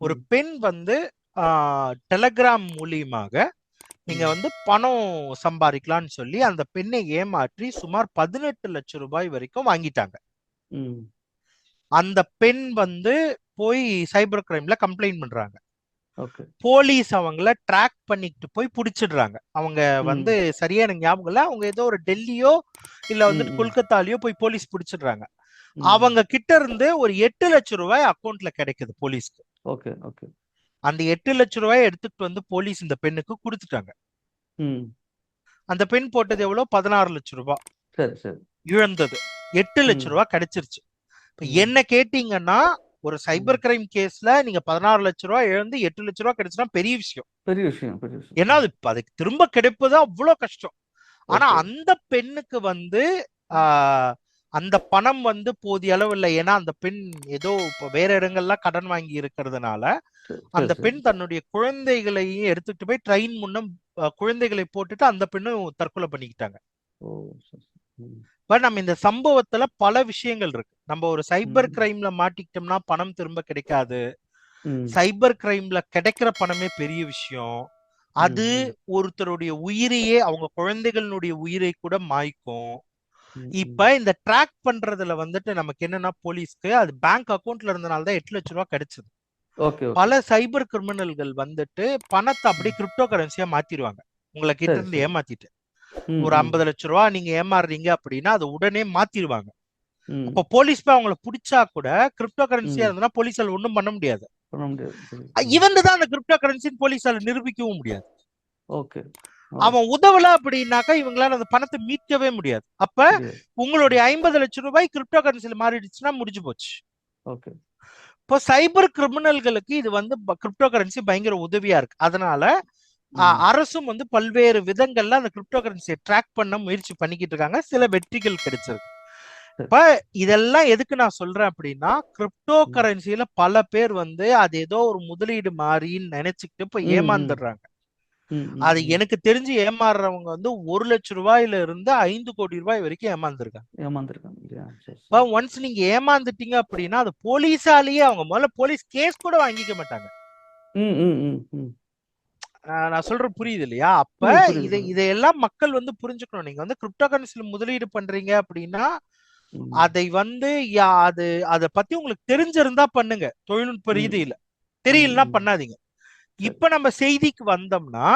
ஒரு ம். பெண் வந்து டெலகிராம் மூலியமாக நீங்க ம். வந்து பணம் சம்பாதிக்கலாம்னு சொல்லி அந்த பெண்ணை ஏமாற்றி சுமார் 18 லட்சம் ரூபாய் வரைக்கும் வாங்கிட்டாங்க. ம். அந்த பெண் வந்து போய் சைபர் கிரைம்ல கம்ப்ளைண்ட் பண்றாங்க. ஓகே. போலீஸ் அவங்கள ட்ராக் பண்ணிட்டு போய் புடிச்சிடுறாங்க. அவங்க வந்து ம். சரியா எனக்கு ஞாபகம் இல்ல. அவங்க ஏதோ ஒரு டெல்லியோ இல்ல ம். வந்துட்டு ம். கொல்கத்தாலயோ போய் போலீஸ் புடிச்சிடுறாங்க. ம். அவங்க கிட்ட இருந்து ஒரு 8 லட்சம் ரூபாய் அக்கவுண்ட்ல கிடைக்குது போலீஸ்க்கு. ஓகே. ஓகே. அந்த 8 லட்சம் ரூபாய் எடுத்துட்டு வந்து போலீஸ் இந்த பெண்ணுக்கு கொடுத்துட்டாங்க. ம். அந்த பெண் போட்டது எவ்வளவு? 16 லட்சம் ரூபாய் சரி, சரி. இழந்தது. 8 லட்சம் ம். ரூபாய் கிடைச்சிருச்சு. இப்ப ம். என்ன கேட்டீங்கன்னா, ஒரு ம். சைபர் கிரைம் கேஸ்ல நீங்க 16 லட்சம் ரூபாய் இழந்து 8 லட்சம் ரூபாய் கிடைச்சுனா பெரிய விஷயம். பெரிய விஷயம், பெரிய விஷயம். ஏன்னா அது அதுக்கு திரும்ப கிடைப்பது அவ்வளவு கஷ்டம். ஆனா ஓகே. அந்த பெண்ணுக்கு வந்து ஆஹ், அந்த பணம் வந்து போதிய அளவு இல்லை. ஏன்னா அந்த பெண் ஏதோ வேற இடங்கள்லாம் கடன் வாங்கி இருக்கிறதுனால சரி, அந்த சரி, சரி. பெண் தன்னுடைய குழந்தைகளையும் எடுத்துட்டு போய் ட்ரெயின் முன்னம் குழந்தைகளை போட்டுட்டு அந்த பெண்ணும் தற்கொலை பண்ணிக்கிட்டாங்க. ஓ! சரி, சரி. ம். பட் நம்ம இந்த சம்பவத்துல பல விஷயங்கள் இருக்கு. நம்ம ஒரு சைபர் ம். கிரைம்ல மாட்டிக்கிட்டோம்னா பணம் திரும்ப கிடைக்காது. ம். சைபர் கிரைம்ல கிடைக்கிற பணமே பெரிய விஷயம். ம். அது ம். ஒருத்தருடைய உயிரையே, அவங்க குழந்தைகளுடைய உயிரை கூட மாய்க்கும். ம். ம். இப்ப இந்த ட்ராக் பண்றதுல வந்துட்டு நமக்கு என்னன்னா, போலீஸ்க்கு அது பேங்க் அக்கவுண்ட்ல இருந்தனால தான் 8 லட்சம் ரூபாய் கிடைச்சது. Okay, okay. பல சைபர் கிரிமினல்கள் வந்துட்டு பணத்தை அப்படியே ம். கிரிப்டோ கரன்சியா மாத்திடுவாங்க. உங்களை கிட்ட சரி, இருந்து சரி. ஏமாத்திட்டு ம். ஒரு ம். 50 லட்சம் ரூபாய் நீங்க ஏமாறுறீங்க அப்படின்னா அதை உடனே மாத்திடுவாங்க. ம். அப்ப போலீஸ் போய் அவங்கள பிடிச்சா கூட கிரிப்டோ கரன்சியா ம். இருந்ததுன்னா போலீஸால ஒண்ணும் பண்ண முடியாது. பண்ண முடியாது. சரி. ம். இவன் தான் அந்த கிரிப்டோ கரன்சின்னு போலீஸால நிரூபிக்கவும் முடியாது. ஓகே. ஓ! அவன் உதவல அப்படின்னாக்கா இவங்களால அந்த பணத்தை மீட்கவே முடியாது. அப்ப முடியாது. உங்களுடைய ம். 50 லட்சம் ரூபாய் கிரிப்டோ கரன்சில மாறிடுச்சுன்னா முடிஞ்சு போச்சு. ஓகே. இப்போ சைபர் கிரிமினல்களுக்கு இது வந்து கிரிப்டோ கரன்சி பயங்கர உதவியா இருக்கு. அதனால ம். அரசும் வந்து பல்வேறு விதங்கள்ல அந்த கிரிப்டோ கரன்சியை ட்ராக் பண்ண முயற்சி பண்ணிக்கிட்டு இருக்காங்க. சில வெற்றிகள் கிடைச்சிருக்கு. சரி. இப்ப இதெல்லாம் எதுக்கு நான் சொல்றேன் அப்படின்னா, கிரிப்டோ ம். கரன்சில பல பேர் வந்து அது ஏதோ ஒரு முதலீடு மாறின்னு நினைச்சுக்கிட்டு இப்ப ம். ம். ஏமாந்துடுறாங்க. ம். ம். அது ம். எனக்கு தெரிஞ்சு ஏமாறுறவங்க வந்து 1 லட்சம் ரூபாயில இருந்து 5 கோடி ரூபாய் வரைக்கும் ஏமாந்துருக்காங்க. ஏமாந்துருக்காங்க இல்லையா? சரி, இப்ப சரி. ஒன்ஸ் நீங்க ஏமாந்துட்டீங்க அப்படின்னா அது போலீஸாலேயே அவங்க முதல்ல போலீஸ் கேஸ் கூட வாங்கிக்க மாட்டாங்க. ம். ம். ம். ம். நான் சொல்றது புரியுது இல்லையா? அப்ப புரியுது, புரியுது, புரியுது. இதையெல்லாம் மக்கள் வந்து புரிஞ்சுக்கணும். நீங்க வந்து கிரிப்டோ கரன்சில முதலீடு பண்றீங்க அப்படின்னா ம். அதை வந்து அது அதை பத்தி உங்களுக்கு தெரிஞ்சிருந்தா பண்ணுங்க தொழில்நுட்ப ம். ரீதியில. ம். தெரியலன்னா ம். பண்ணாதீங்க. சரி. இப்ப நம்ம செய்திக்கு வந்தோம்னா